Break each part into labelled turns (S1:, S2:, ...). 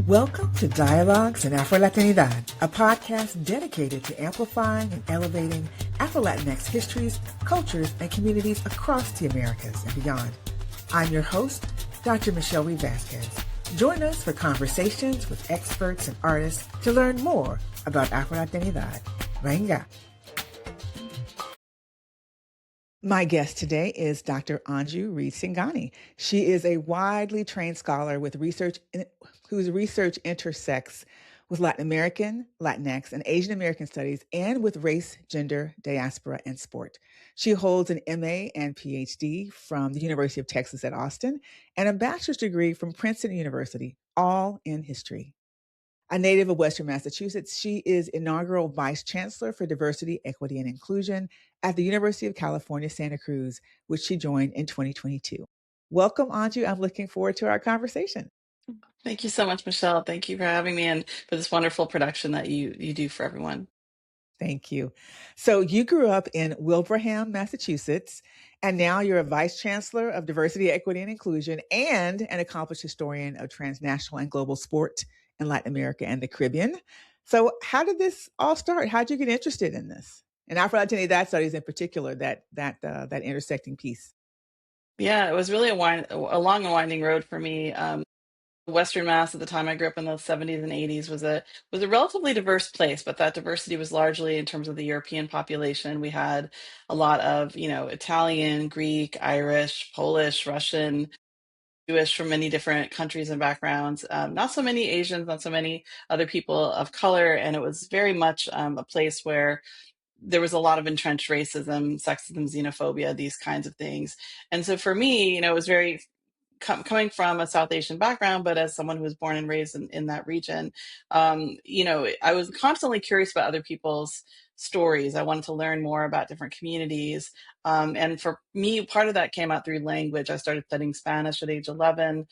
S1: Welcome to Dialogues in Afro-Latinidad, a podcast dedicated to amplifying and elevating Afro-Latinx histories, cultures, and communities across the Americas and beyond. I'm your host, Dr. Michelle Vasquez. Join us for conversations with experts and artists to learn more about Afro-Latinidad. Venga. My guest today is Dr. Anju Reejhsinghani. She is a widely trained scholar with whose research intersects with Latin American, Latinx, and Asian American studies, and with race, gender, diaspora, and sport. She holds an MA and PhD from the University of Texas at Austin and a bachelor's degree from Princeton University, all in history. A native of Western Massachusetts, she is inaugural Vice Chancellor for Diversity, Equity, and Inclusion at the University of California, Santa Cruz, which she joined in 2022. Welcome, Anju. I'm looking forward to our conversation.
S2: Thank you so much, Michelle. Thank you for having me and for this wonderful production that you do for everyone.
S1: Thank you. So you grew up in Wilbraham, Massachusetts, and now you're a Vice Chancellor of Diversity, Equity, and Inclusion and an accomplished historian of transnational and global sport in Latin America and the Caribbean. So how did this all start? How did you get interested in this? And Afro-Latinidad studies in particular, that intersecting piece.
S2: Yeah, it was really a long and winding road for me. Western Mass at the time I grew up in the 70s and 80s was a relatively diverse place, but that diversity was largely in terms of the European population. We had a lot of, Italian, Greek, Irish, Polish, Russian, Jewish from many different countries and backgrounds. Not so many Asians, not so many other people of color, and it was very much a place where there was a lot of entrenched racism, sexism, xenophobia, these kinds of things. And so for me, it was very coming from a South Asian background, but as someone who was born and raised in that region, I was constantly curious about other people's stories. I wanted to learn more about different communities. And for me, part of that came out through language. I started studying Spanish at age 11,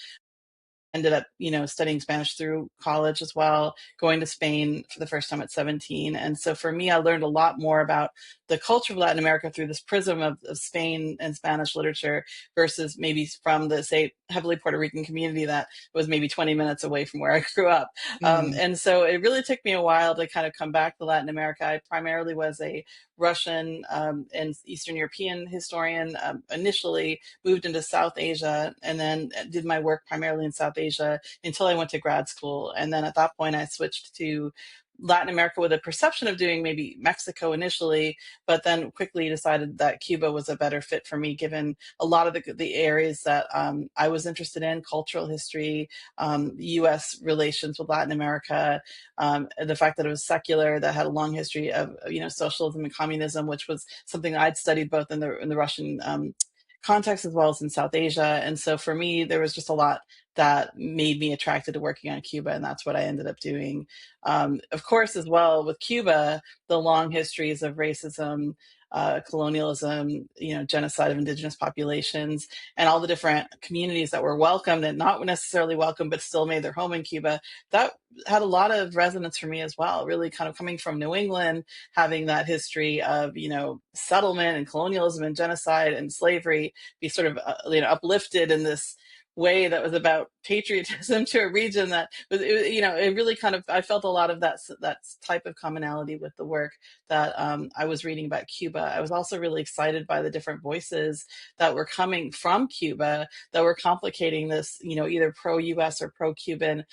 S2: ended up, studying Spanish through college as well, going to Spain for the first time at 17. And so for me, I learned a lot more about the culture of Latin America through this prism of Spain and Spanish literature versus maybe from the, say, heavily Puerto Rican community that was maybe 20 minutes away from where I grew up. And so it really took me a while to kind of come back to Latin America. I primarily was a Russian and Eastern European historian, initially moved into South Asia, and then did my work primarily in South Asia until I went to grad school. And then at that point, I switched to Latin America with a perception of doing maybe Mexico initially, but then quickly decided that Cuba was a better fit for me, given a lot of the areas that I was interested in: cultural history, U.S. relations with Latin America, the fact that it was secular, that had a long history of socialism and communism, which was something I'd studied both in the Russian context as well as in South Asia. And so for me, there was just a lot that made me attracted to working on Cuba, and that's what I ended up doing. Of course, as well with Cuba, the long histories of racism, colonialism, genocide of indigenous populations, and all the different communities that were welcomed and not necessarily welcome, but still made their home in Cuba. That had a lot of resonance for me as well, really kind of coming from New England, having that history of, settlement and colonialism and genocide and slavery be sort of, uplifted in this way that was about patriotism to a region that was, it really kind of, I felt a lot of that type of commonality with the work that I was reading about Cuba. I was also really excited by the different voices that were coming from Cuba that were complicating this, either pro-US or pro-Cuban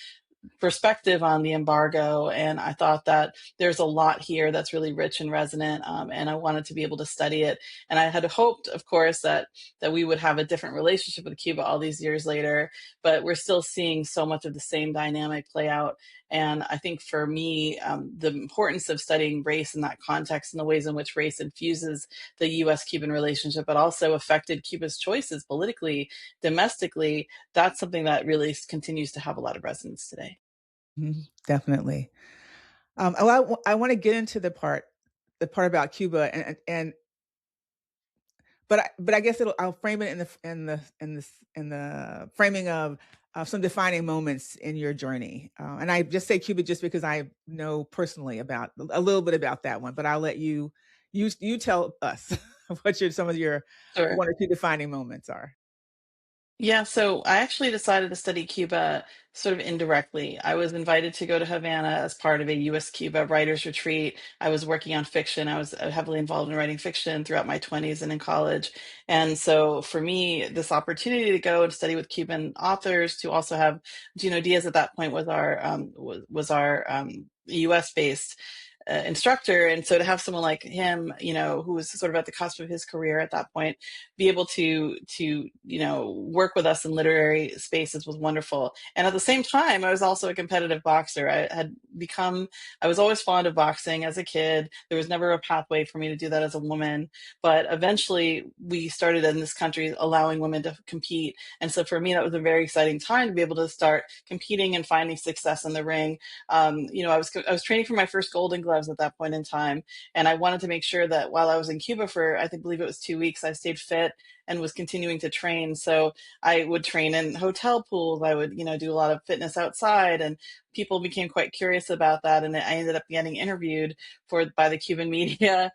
S2: perspective on the embargo. And I thought that there's a lot here that's really rich and resonant, and I wanted to be able to study it. And I had hoped, of course, that we would have a different relationship with Cuba all these years later, but we're still seeing so much of the same dynamic play out. And I think for me, the importance of studying race in that context and the ways in which race infuses the U.S.-Cuban relationship, but also affected Cuba's choices politically, domestically, that's something that really continues to have a lot of resonance today.
S1: Definitely. I want to get into the part about Cuba, but I guess I'll frame it in the framing of some defining moments in your journey. And I just say Cuba just because I know personally about a little bit about that one, but I'll let you tell us what some of your
S2: Sure.
S1: one or two defining moments are.
S2: Yeah, so I actually decided to study Cuba sort of indirectly. I was invited to go to Havana as part of a US Cuba writers retreat. I was working on fiction. I was heavily involved in writing fiction throughout my 20s and in college. And so for me, this opportunity to go and study with Cuban authors, to also have Gino Diaz at that point was our US based instructor. And so to have someone like him, who was sort of at the cusp of his career at that point, be able to work with us in literary spaces was wonderful. And at the same time, I was also a competitive boxer. I was always fond of boxing as a kid. There was never a pathway for me to do that as a woman, but eventually we started in this country allowing women to compete. And so for me, that was a very exciting time to be able to start competing and finding success in the ring. I was training for my first Golden Gloves at that point in time, and I wanted to make sure that while I was in Cuba for believe it was 2 weeks, I stayed fit and was continuing to train. So I would train in hotel pools. I would do a lot of fitness outside, and people became quite curious about that. And I ended up getting interviewed by the Cuban media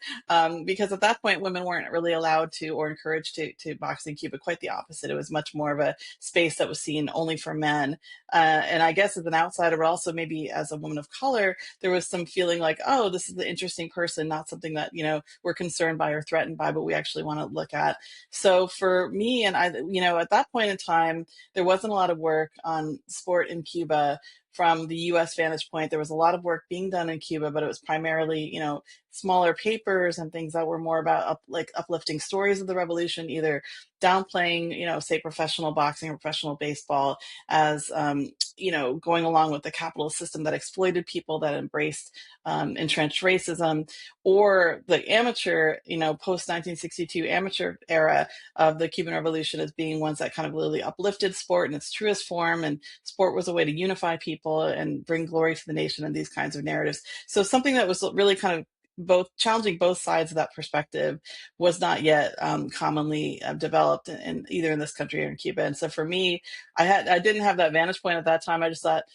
S2: because at that point, women weren't really allowed to or encouraged to box in Cuba. Quite the opposite. It was much more of a space that was seen only for men. And I guess as an outsider, but also maybe as a woman of color, there was some feeling like, oh, this is an interesting person, not something that we're concerned by or threatened by, but we actually want to look at. So for me, and at that point in time, there wasn't a lot of work on sport in Cuba from the US vantage point. There was a lot of work being done in Cuba, but it was primarily, smaller papers and things that were more about uplifting stories of the revolution, either downplaying, say professional boxing or professional baseball as, going along with the capitalist system that exploited people, that embraced entrenched racism, or the amateur, post 1962 amateur era of the Cuban Revolution as being ones that kind of really uplifted sport in its truest form. And sport was a way to unify people and bring glory to the nation and these kinds of narratives. So something that was really kind of both challenging both sides of that perspective was not yet commonly developed either in this country or in Cuba. And so for me, I didn't have that vantage point at that time. I just thought,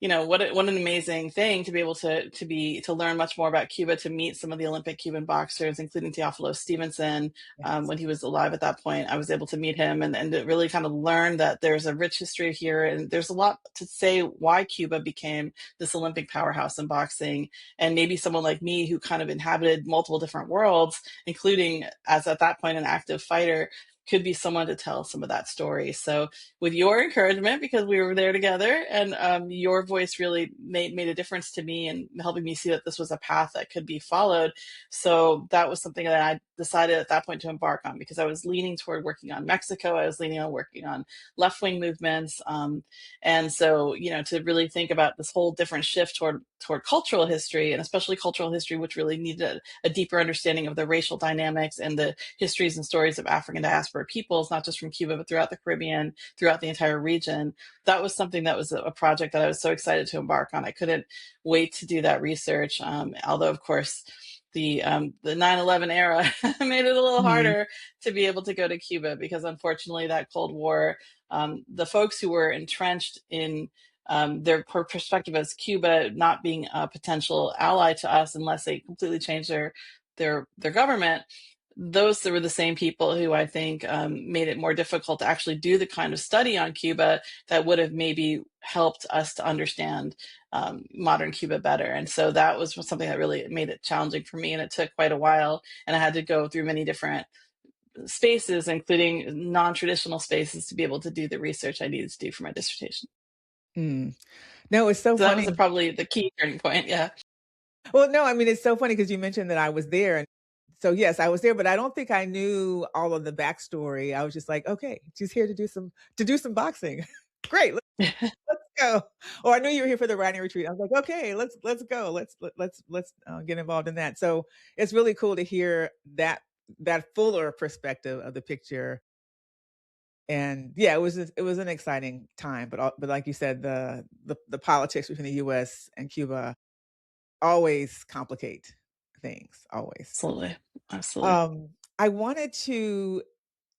S2: what an amazing thing to be able to learn much more about Cuba, to meet some of the Olympic Cuban boxers, including Teofilo Stevenson.
S1: Yes.
S2: When he was alive at that point, I was able to meet him and to really kind of learn that there's a rich history here, and there's a lot to say why Cuba became this Olympic powerhouse in boxing. And maybe someone like me, who kind of inhabited multiple different worlds, including as at that point an active fighter, could be someone to tell some of that story. So with your encouragement, because we were there together, and your voice really made a difference to me and helping me see that this was a path that could be followed. So that was something that I decided at that point to embark on, because I was leaning toward working on Mexico. I was leaning on working on left-wing movements. And so, to really think about this whole different shift toward cultural history, and especially cultural history, which really needed a deeper understanding of the racial dynamics and the histories and stories of African diaspora peoples, not just from Cuba, but throughout the Caribbean, throughout the entire region. That was something that was a project that I was so excited to embark on. I couldn't wait to do that research. Although, of course, the 9/11 era made it a little
S1: Mhm.
S2: harder to be able to go to Cuba, because unfortunately that Cold War, the folks who were entrenched in their perspective as Cuba not being a potential ally to us unless they completely changed their government, those were the same people who I think made it more difficult to actually do the kind of study on Cuba that would have maybe helped us to understand modern Cuba better. And so that was something that really made it challenging for me. And it took quite a while. And I had to go through many different spaces, including non traditional spaces, to be able to do the research I needed to do for my dissertation.
S1: Mm. No, it's so
S2: So that was
S1: funny.
S2: probably the key turning point. Yeah.
S1: Well, no, I mean, it's so funny because you mentioned that I was there, and so, yes, I was there, but I don't think I knew all of the backstory. I was just like, "Okay, she's here to do some boxing. Great, let's go." Or I knew you were here for the writing retreat. I was like, "Okay, let's go. Let's get involved in that." So, it's really cool to hear that fuller perspective of the picture. And yeah, it was an exciting time, but like you said, the politics between the US and Cuba always complicate things, always.
S2: Absolutely. Absolutely.
S1: Um, I wanted to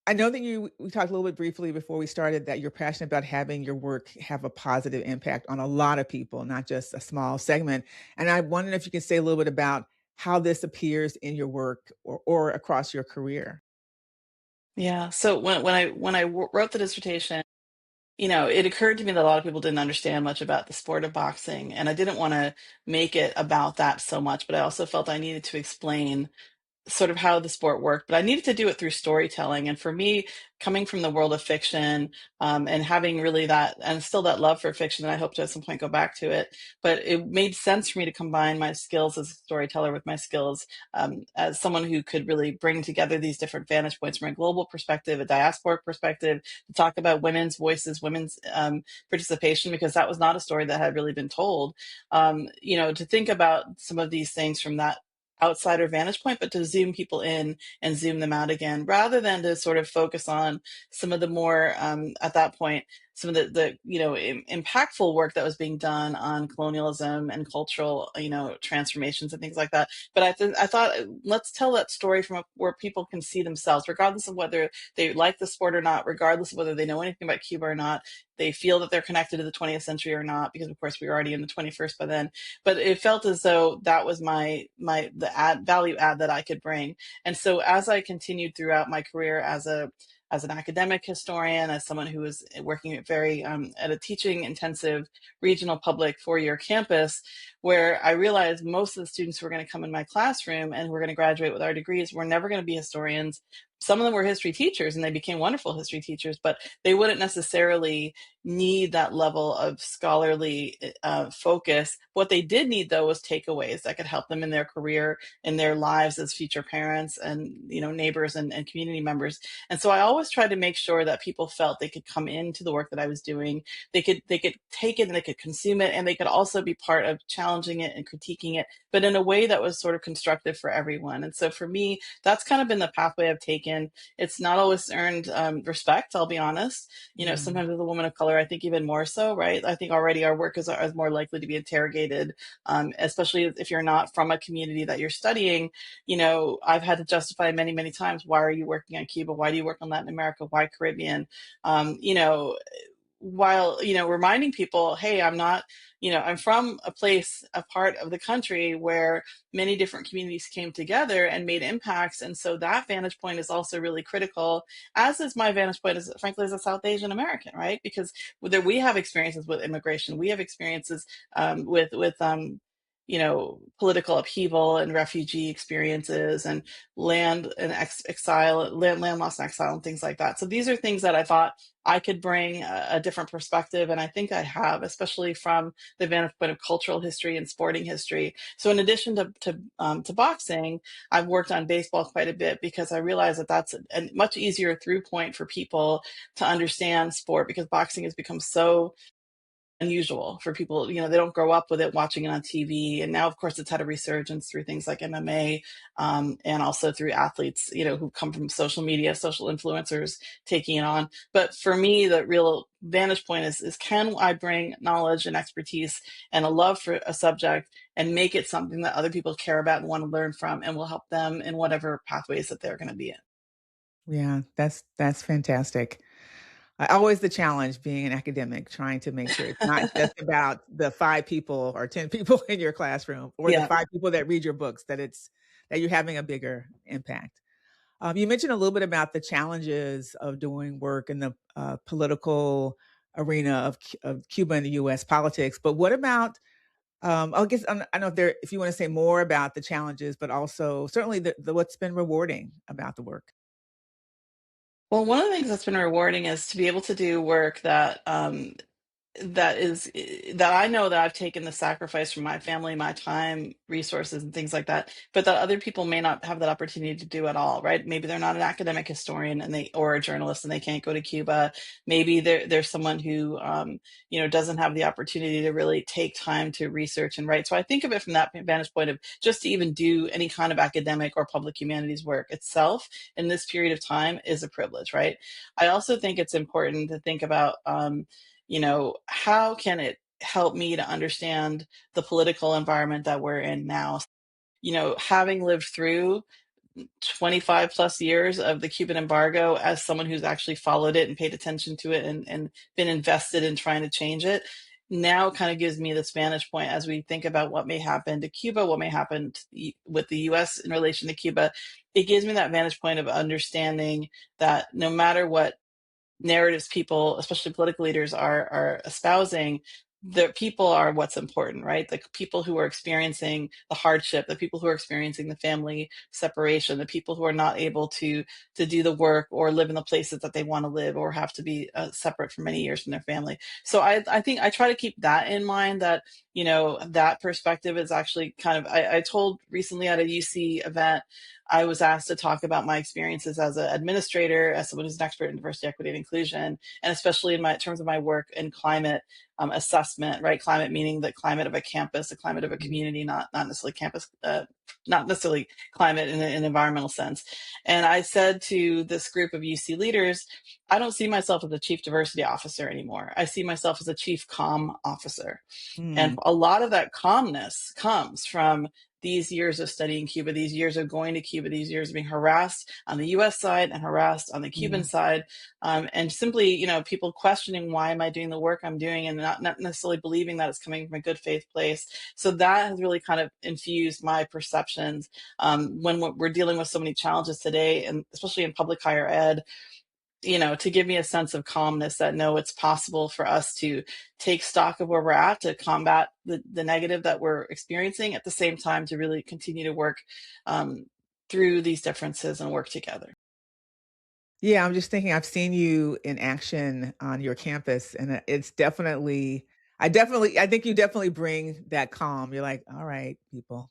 S1: I know that we talked a little bit briefly before we started that you're passionate about having your work have a positive impact on a lot of people, not just a small segment. And I wondered if you could say a little bit about how this appears in your work or across your career.
S2: Yeah. So wrote the dissertation, it occurred to me that a lot of people didn't understand much about the sport of boxing, and I didn't want to make it about that so much, but I also felt I needed to explain sort of how the sport worked, but I needed to do it through storytelling. And for me, coming from the world of fiction, and having really that, and still that love for fiction, and I hope to at some point go back to it, but it made sense for me to combine my skills as a storyteller with my skills as someone who could really bring together these different vantage points from a global perspective, a diaspora perspective, to talk about women's voices, women's participation, because that was not a story that had really been told. To think about some of these things from that outsider vantage point, but to zoom people in and zoom them out again, rather than to sort of focus on some of the more, at that point, some of the impactful work that was being done on colonialism and cultural, transformations and things like that. But I thought, let's tell that story from where people can see themselves, regardless of whether they like the sport or not, regardless of whether they know anything about Cuba or not, they feel that they're connected to the 20th century or not, because of course we were already in the 21st by then. But it felt as though that was the value add that I could bring. And so as I continued throughout my career as an academic historian, as someone who was working at a teaching intensive regional public 4-year campus, where I realized most of the students who were going to come in my classroom and who were going to graduate with our degrees were never going to be historians. Some of them were history teachers, and they became wonderful history teachers, but they wouldn't necessarily need that level of scholarly focus. What they did need, though, was takeaways that could help them in their career, in their lives as future parents and neighbors and community members. And so I always tried to make sure that people felt they could come into the work that I was doing. They could take it and they could consume it, and they could also be part of challenging it and critiquing it, but in a way that was sort of constructive for everyone. And so for me, that's kind of been the pathway I've taken. It's not always earned respect, I'll be honest.
S1: Mm.
S2: Sometimes as a woman of color, I think even more so, right? I think already our work is more likely to be interrogated, especially if you're not from a community that you're studying. I've had to justify many, many times, why are you working on Cuba? Why do you work on Latin America? Why Caribbean? Um, you know, while reminding people, hey, I'm from a part of the country where many different communities came together and made impacts, and so that vantage point is also really critical, as is my vantage point, as frankly as a South Asian American, right? Because whether we have experiences with immigration, we have experiences with political upheaval and refugee experiences and land loss and exile and things like that. So these are things that I thought I could bring a different perspective, and I think I have, especially from the vantage point of cultural history and sporting history. So in addition to boxing, I've worked on baseball quite a bit, because I realize that that's a much easier through point for people to understand sport, because boxing has become so unusual for people. They don't grow up with it, watching it on TV. And now, of course, it's had a resurgence through things like MMA, and also through athletes, who come from social media, social influencers taking it on. But for me, the real vantage point is can I bring knowledge and expertise and a love for a subject and make it something that other people care about and want to learn from, and will help them in whatever pathways that they're going to be in.
S1: Yeah, that's fantastic. Always the challenge being an academic, trying to make sure it's not just about the 5 people or 10 people in your classroom or the
S2: Yeah.
S1: 5 people that read your books, that you're having a bigger impact. You mentioned a little bit about the challenges of doing work in the political arena of Cuba and the U.S. politics, but what about? I guess I don't know if you want to say more about the challenges, but also certainly the what's been rewarding about the work.
S2: Well, one of the things that's been rewarding is to be able to do work that I know that I've taken the sacrifice from my family, my time, resources, and things like that, but that other people may not have that opportunity to do at all, right? Maybe they're not an academic historian or a journalist, and they can't go to Cuba. Maybe there's someone who doesn't have the opportunity to really take time to research and write. So I think of it from that vantage point of just to even do any kind of academic or public humanities work itself in this period of time is a privilege, right? I also think it's important to think about how can it help me to understand the political environment that we're in now? Having lived through 25 plus years of the Cuban embargo, as someone who's actually followed it and paid attention to it and been invested in trying to change it, now kind of gives me this vantage point as we think about what may happen to Cuba, what may happen with the US in relation to Cuba. It gives me that vantage point of understanding that no matter what narratives people, especially political leaders, are espousing, the people are what's important, right? The people who are experiencing the hardship, the people who are experiencing the family separation, the people who are not able to do the work or live in the places that they want to live, or have to be separate for many years from their family. So I think I try to keep that in mind, that that perspective is actually kind of, I told recently at a UC event, I was asked to talk about my experiences as an administrator, as someone who's an expert in diversity, equity, and inclusion, and especially in terms of my work in climate assessment, right? Climate meaning the climate of a campus, the climate of a community, not necessarily campus, not necessarily climate in an environmental sense. And I said to this group of UC leaders, I don't see myself as a chief diversity officer anymore. I see myself as a chief comm officer. And
S1: Mm,
S2: a lot of that calmness comes from these years of studying Cuba, these years of going to Cuba, these years of being harassed on the US side and harassed on the Cuban
S1: mm.
S2: side. And simply, people questioning, why am I doing the work I'm doing, and not necessarily believing that it's coming from a good faith place. So that has really kind of infused my perceptions when we're dealing with so many challenges today, and especially in public higher ed, to give me a sense of calmness, that no, it's possible for us to take stock of where we're at, to combat the negative that we're experiencing, at the same time to really continue to work through these differences and work together.
S1: Yeah, I'm just thinking I've seen you in action on your campus, and it's definitely I think you definitely bring that calm. You're like, "All right, people,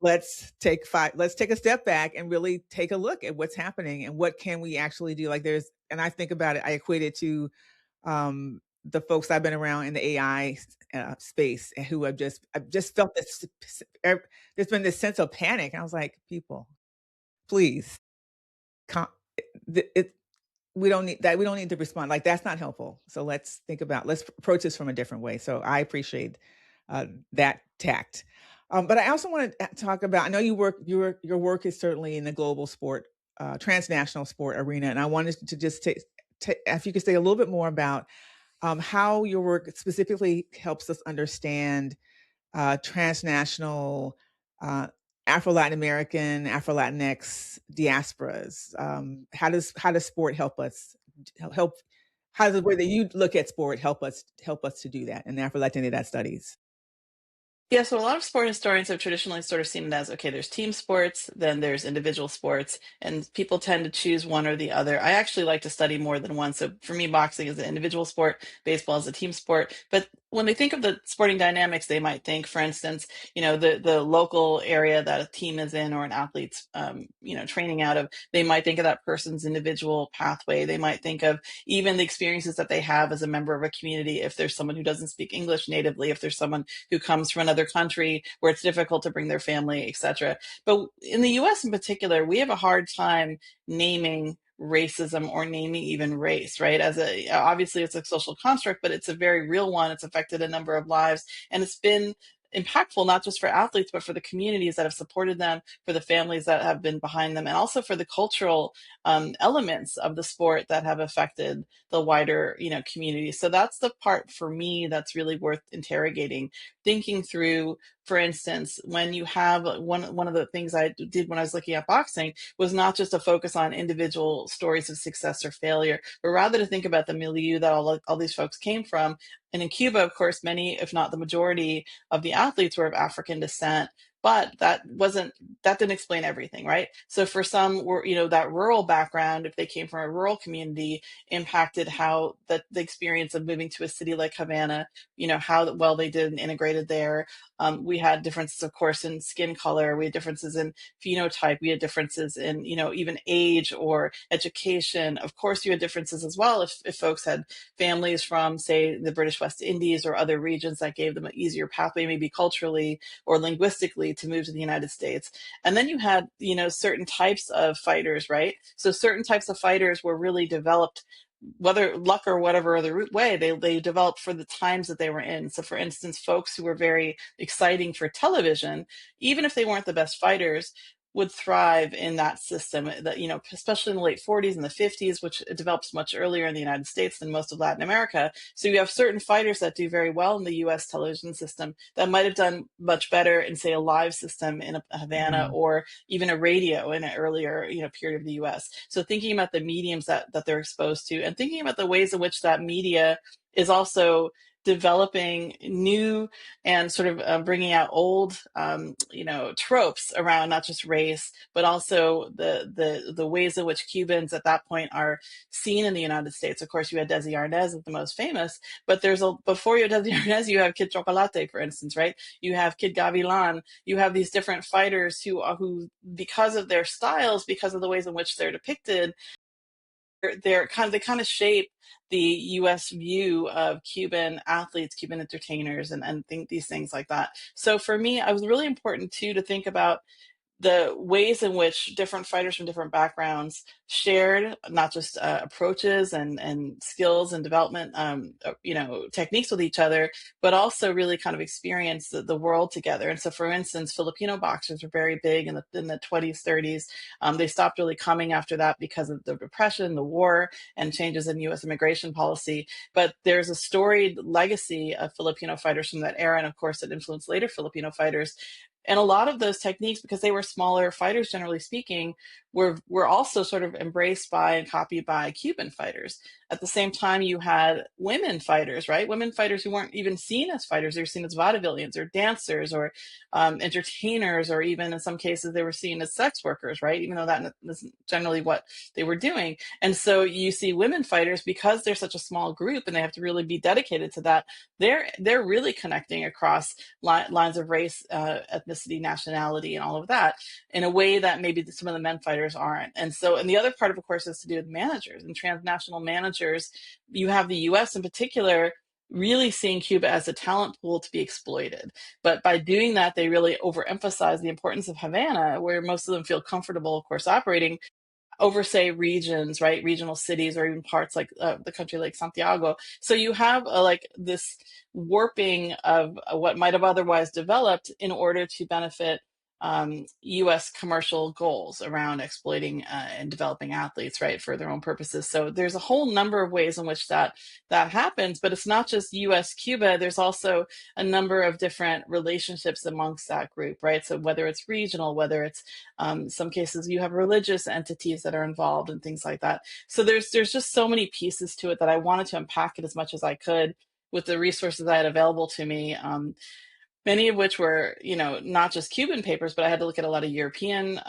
S1: let's take a step back and really take a look at what's happening and what can we actually do." Like and I think about it, I equate it to the folks I've been around in the AI space, and who I've just felt this. There's been this sense of panic, and I was like, "People, please, calm, it, we don't need that. We don't need to respond. Like, that's not helpful. So let's approach this from a different way." So I appreciate that tact. But I also want to talk about, I know your work is certainly in the global sport, transnational sport arena. And I wanted to just if you could say a little bit more about how your work specifically helps us understand transnational, uh, Afro-Latin American, Afro-Latinx diasporas. How does sport help us help? How does the way that you look at sport help us to do that in the Afro-Latinidad studies?
S2: Yeah, so a lot of sport historians have traditionally sort of seen it as, okay, there's team sports, then there's individual sports, and people tend to choose one or the other. I actually like to study more than one. So for me, boxing is an individual sport, baseball is a team sport. But when they think of the sporting dynamics, they might think, for instance, the local area that a team is in, or an athlete's, training out of. They might think of that person's individual pathway. They might think of even the experiences that they have as a member of a community. If there's someone who doesn't speak English natively, if there's someone who comes from another country where it's difficult to bring their family, etc. But in the US in particular, we have a hard time naming racism, or naming even race, right? Obviously it's a social construct, but it's a very real one. It's affected a number of lives, and it's been impactful, not just for athletes, but for the communities that have supported them, for the families that have been behind them, and also for the cultural elements of the sport that have affected the wider, community. So that's the part for me that's really worth interrogating, thinking through. For instance, when you have one of the things I did when I was looking at boxing was not just to focus on individual stories of success or failure, but rather to think about the milieu that all these folks came from. And in Cuba, of course, many, if not the majority, of the athletes were of African descent. But that didn't explain everything, right? So for some, that rural background, if they came from a rural community, impacted how the experience of moving to a city like Havana, how well they did and integrated there. We had differences, of course, in skin color. We had differences in phenotype. We had differences in, even age or education. Of course, you had differences as well if folks had families from, say, the British West Indies or other regions that gave them an easier pathway, maybe culturally or linguistically, to move to the United States. And then you had, certain types of fighters, right? So certain types of fighters were really developed, whether luck or whatever other way, they developed for the times that they were in. So for instance, folks who were very exciting for television, even if they weren't the best fighters, would thrive in that system that, especially in the late 40s and the 50s, which it develops much earlier in the United States than most of Latin America. So you have certain fighters that do very well in the US television system that might have done much better in, say, a live system in a Havana,
S1: Mm.
S2: or even a radio in an earlier, period of the US. So thinking about the mediums that they're exposed to, and thinking about the ways in which that media is also developing new and sort of bringing out old, tropes around not just race, but also the ways in which Cubans at that point are seen in the United States. Of course, you had Desi Arnaz as the most famous, but before you had Desi Arnaz, you have Kid Chocolate, for instance, right? You have Kid Gavilan. You have these different fighters who, because of their styles, because of the ways in which they're depicted, they kind of shape the U.S. view of Cuban athletes, Cuban entertainers, and think these things like that. So for me, it was really important too to think about the ways in which different fighters from different backgrounds shared not just approaches and skills and development, techniques with each other, but also really kind of experienced the world together. And so, for instance, Filipino boxers were very big in the 20s, 30s. They stopped really coming after that because of the depression, the war, and changes in U.S. immigration policy. But there's a storied legacy of Filipino fighters from that era, and of course, it influenced later Filipino fighters. And a lot of those techniques, because they were smaller fighters, generally speaking, were also sort of embraced by and copied by Cuban fighters. At the same time, you had women fighters, right? Women fighters who weren't even seen as fighters; they were seen as vaudevillians or dancers or entertainers, or even in some cases they were seen as sex workers, right? Even though that isn't generally what they were doing. And so you see women fighters, because they're such a small group and they have to really be dedicated to that. They're really connecting across lines of race, ethnicity, nationality, and all of that in a way that maybe some of the men fighters aren't. And the other part of course, has to do with managers and transnational managers. You have the U.S. in particular really seeing Cuba as a talent pool to be exploited. But by doing that, they really overemphasize the importance of Havana, where most of them feel comfortable, of course, operating over, say, regions, right? Regional cities, or even parts like the country like Santiago. So you have like this warping of what might have otherwise developed in order to benefit U.S. commercial goals around exploiting and developing athletes, right, for their own purposes. So there's a whole number of ways in which that happens, but it's not just U.S. Cuba. There's also a number of different relationships amongst that group, right? So whether it's regional, whether it's some cases you have religious entities that are involved and things like that. So there's just so many pieces to it that I wanted to unpack it as much as I could with the resources I had available to me. Many of which were, not just Cuban papers, but I had to look at a lot of European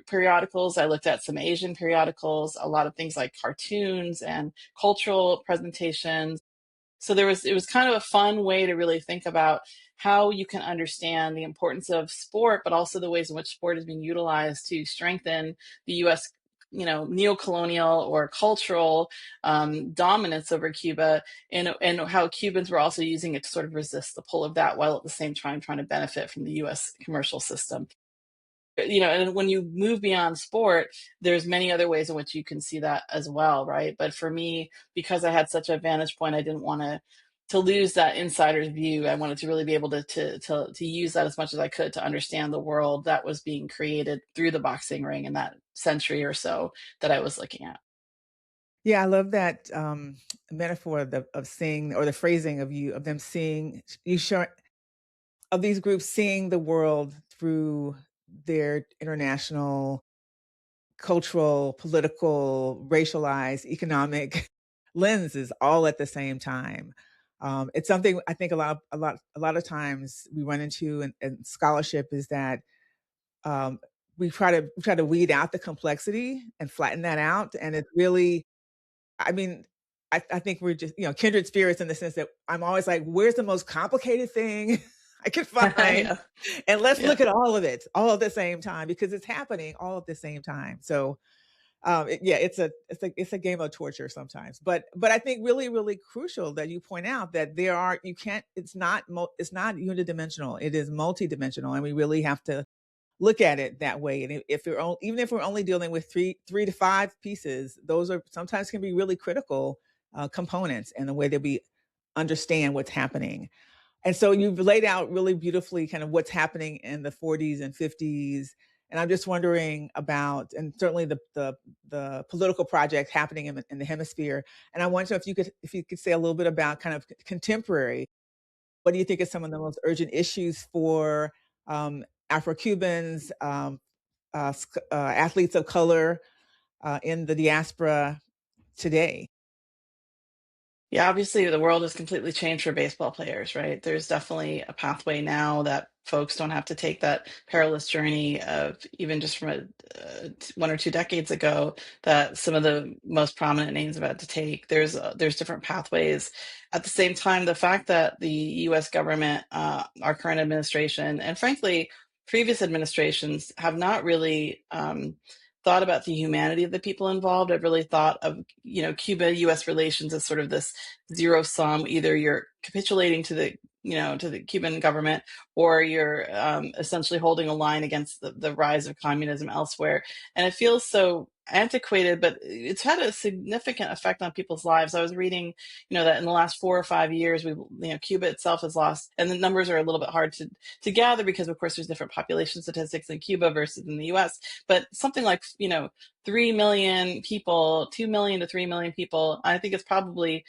S2: periodicals. I looked at some Asian periodicals, a lot of things like cartoons and cultural presentations. So it was kind of a fun way to really think about how you can understand the importance of sport, but also the ways in which sport is being utilized to strengthen the U.S. Neo-colonial or cultural dominance over Cuba, and how Cubans were also using it to sort of resist the pull of that, while at the same time trying to benefit from the U.S. commercial system. And when you move beyond sport, there's many other ways in which you can see that as well, right? But for me, because I had such a vantage point, I didn't want to lose that insider's view. I wanted to really be able to use that as much as I could to understand the world that was being created through the boxing ring in that century or so that I was looking at.
S1: Yeah, I love that metaphor of seeing, or the phrasing of them seeing you sure of these groups seeing the world through their international, cultural, political, racialized, economic lenses all at the same time. It's something I think a lot of times we run into in scholarship, is that um, we try to weed out the complexity and flatten that out, and it's really, I mean, I think we're just, kindred spirits in the sense that I'm always like, where's the most complicated thing I can find?
S2: Yeah,
S1: And let's
S2: yeah.
S1: look at all of it all at the same time, because it's happening all at the same time. So yeah, it's a game of torture sometimes, but I think really really crucial that you point out that you can't, it's not unidimensional, it is multidimensional, and we really have to look at it that way. And if even if we're only dealing with three to five pieces, those are sometimes can be really critical components in the way that we understand what's happening. And so you've laid out really beautifully kind of what's happening in the 40s and 50s And I'm just wondering about, and certainly the political project happening in the hemisphere. And I wonder if you could say a little bit about kind of contemporary. What do you think is some of the most urgent issues for Afro-Cubans, athletes of color in the diaspora today?
S2: Yeah, obviously the world has completely changed for baseball players, right? There's definitely a pathway now that folks don't have to take that perilous journey of even just from 1 or 2 decades ago that some of the most prominent names have had to take. There's different pathways. At the same time, the fact that the U.S. government, our current administration, and frankly previous administrations have not really thought about the humanity of the people involved. I've really thought of, Cuba US relations as sort of this zero sum. Either you're capitulating to the Cuban government, or you're essentially holding a line against the rise of communism elsewhere. And it feels so antiquated, but it's had a significant effect on people's lives. I was reading, that in the last 4 or 5 years, Cuba itself has lost, and the numbers are a little bit hard to gather because, of course, there's different population statistics in Cuba versus in the U.S. But something like 3 million people, 2 million to 3 million people. I think it's probably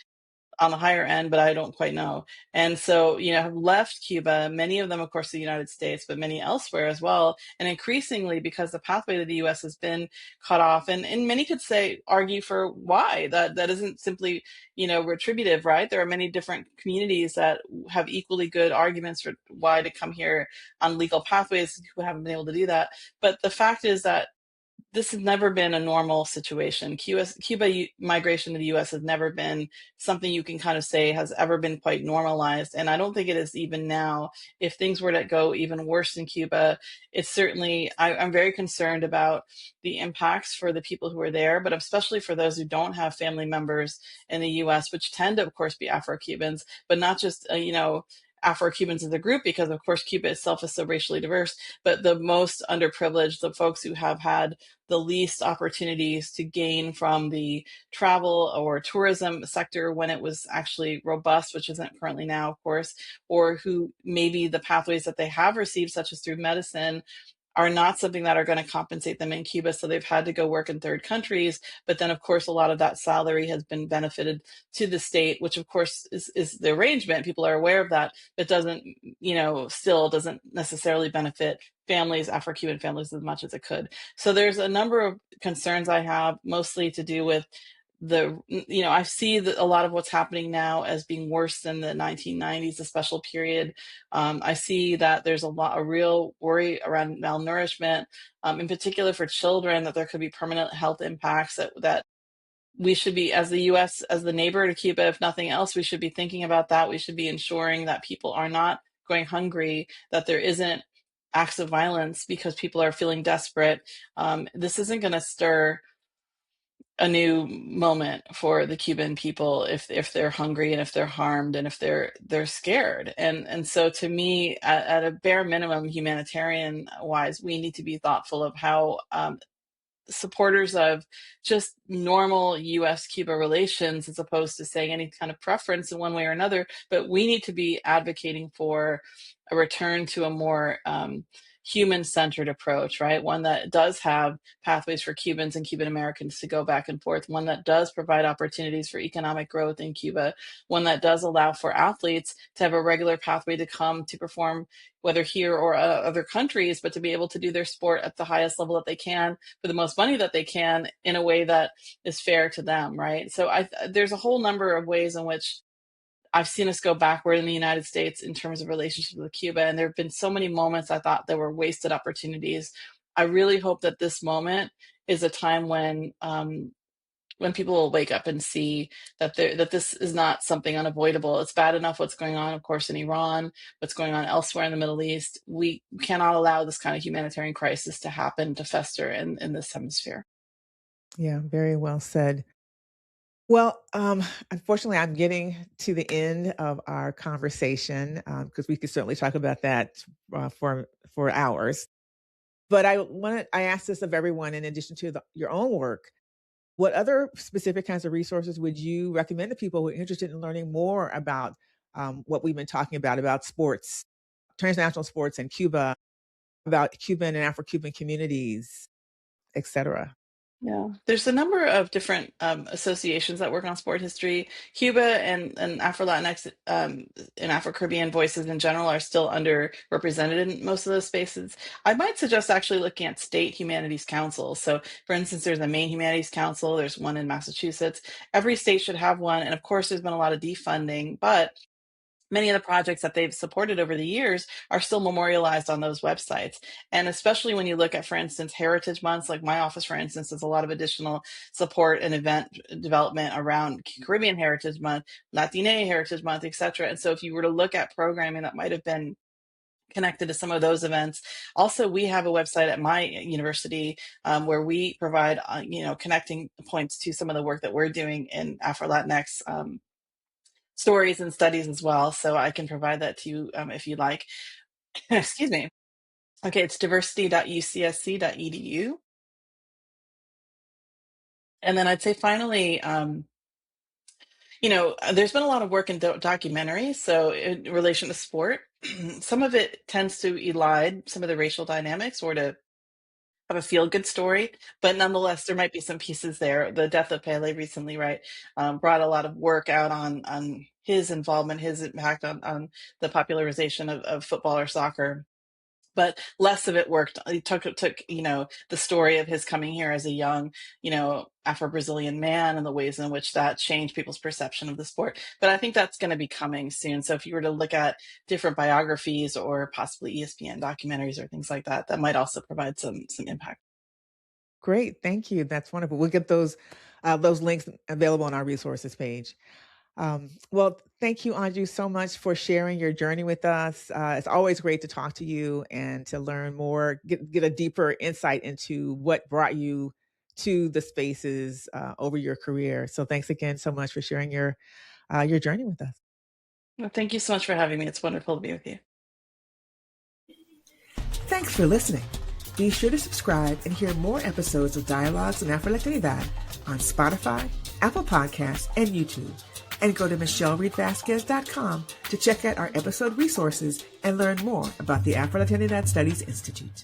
S2: on the higher end, but I don't quite know. And so, have left Cuba, many of them, of course, the United States, but many elsewhere as well. And increasingly, because the pathway to the US has been cut off, and many could argue for why that isn't simply, retributive, right? There are many different communities that have equally good arguments for why to come here on legal pathways who haven't been able to do that. But the fact is that this has never been a normal situation. Cuba migration to the U.S. has never been something you can kind of say has ever been quite normalized. And I don't think it is even now. If things were to go even worse in Cuba, it's certainly, I'm very concerned about the impacts for the people who are there, but especially for those who don't have family members in the U.S., which tend to, of course, be Afro-Cubans, but not just, Afro-Cubans as a group, because of course Cuba itself is so racially diverse, but the most underprivileged, the folks who have had the least opportunities to gain from the travel or tourism sector when it was actually robust, which isn't currently now, of course, or who maybe the pathways that they have received, such as through medicine, are not something that are going to compensate them in Cuba. So they've had to go work in third countries. But then, of course, a lot of that salary has been benefited to the state, which, of course, is the arrangement. People are aware of that, but doesn't, still doesn't necessarily benefit families, Afro-Cuban families, as much as it could. So there's a number of concerns I have, mostly to do with I see a lot of what's happening now as being worse than the 1990s, the special period. I see that there's a real worry around malnourishment, in particular for children, that there could be permanent health impacts that we should be, as the U.S., as the neighbor to Cuba, if nothing else, we should be thinking about that. We should be ensuring that people are not going hungry, that there isn't acts of violence because people are feeling desperate. This isn't going to stir a new moment for the Cuban people if they're hungry and if they're harmed and if they're scared. And so to me, at a bare minimum, humanitarian wise, we need to be thoughtful of how supporters of just normal US Cuba relations, as opposed to saying any kind of preference in one way or another, but we need to be advocating for a return to a more human centered approach, right? One that does have pathways for Cubans and Cuban Americans to go back and forth, one that does provide opportunities for economic growth in Cuba, one that does allow for athletes to have a regular pathway to come to perform, whether here or other countries, but to be able to do their sport at the highest level that they can for the most money that they can in a way that is fair to them, right? So there's a whole number of ways in which I've seen us go backward in the United States in terms of relationships with Cuba. And there have been so many moments I thought there were wasted opportunities. I really hope that this moment is a time when people will wake up and see that this is not something unavoidable. It's bad enough what's going on, of course, in Iran, what's going on elsewhere in the Middle East. We cannot allow this kind of humanitarian crisis to happen, to fester in this hemisphere.
S1: Yeah, very well said. Well, unfortunately, I'm getting to the end of our conversation because we could certainly talk about that for hours. But I asked this of everyone, in addition to your own work, what other specific kinds of resources would you recommend to people who are interested in learning more about what we've been talking about sports, transnational sports in Cuba? about Cuban and Afro-Cuban communities, etc.
S2: Yeah, there's a number of different associations that work on sport history. Cuba and Afro-Latinx and Afro-Caribbean voices in general are still underrepresented in most of those spaces. I might suggest actually looking at state humanities councils. So, for instance, there's a Maine Humanities Council, there's one in Massachusetts. Every state should have one. And of course, there's been a lot of defunding, but many of the projects that they've supported over the years are still memorialized on those websites. And especially when you look at, for instance, heritage months, like my office, for instance, does a lot of additional support and event development around Caribbean Heritage Month, Latina Heritage Month, et cetera. And so if you were to look at programming that might have been connected to some of those events. Also, we have a website at my university where we provide, connecting points to some of the work that we're doing in Afro-Latinx stories and studies as well. So I can provide that to you if you like. Excuse me. Okay, it's diversity.ucsc.edu. And then I'd say finally, there's been a lot of work in documentaries. So in relation to sport, some of it tends to elide some of the racial dynamics or to have a feel good story, but nonetheless, there might be some pieces there. The death of Pele recently, right, brought a lot of work out on his involvement, his impact on the popularization of football or soccer. But less of it worked. It took the story of his coming here as a young, Afro-Brazilian man and the ways in which that changed people's perception of the sport. But I think that's going to be coming soon. So if you were to look at different biographies or possibly ESPN documentaries or things like that, that might also provide some impact.
S1: Great, thank you. That's wonderful. We'll get those links available on our resources page. Well, thank you, Anju, so much for sharing your journey with us. It's always great to talk to you and to learn more, get a deeper insight into what brought you to the spaces over your career. So thanks again so much for sharing your journey with us.
S2: Well, thank you so much for having me. It's wonderful to be with you.
S1: Thanks for listening. Be sure to subscribe and hear more episodes of Dialogues in Afro-Latinidad on Spotify, Apple Podcasts, and YouTube. And go to michellereedvasquez.com to check out our episode resources and learn more about the Afro-Latinidad Studies Institute.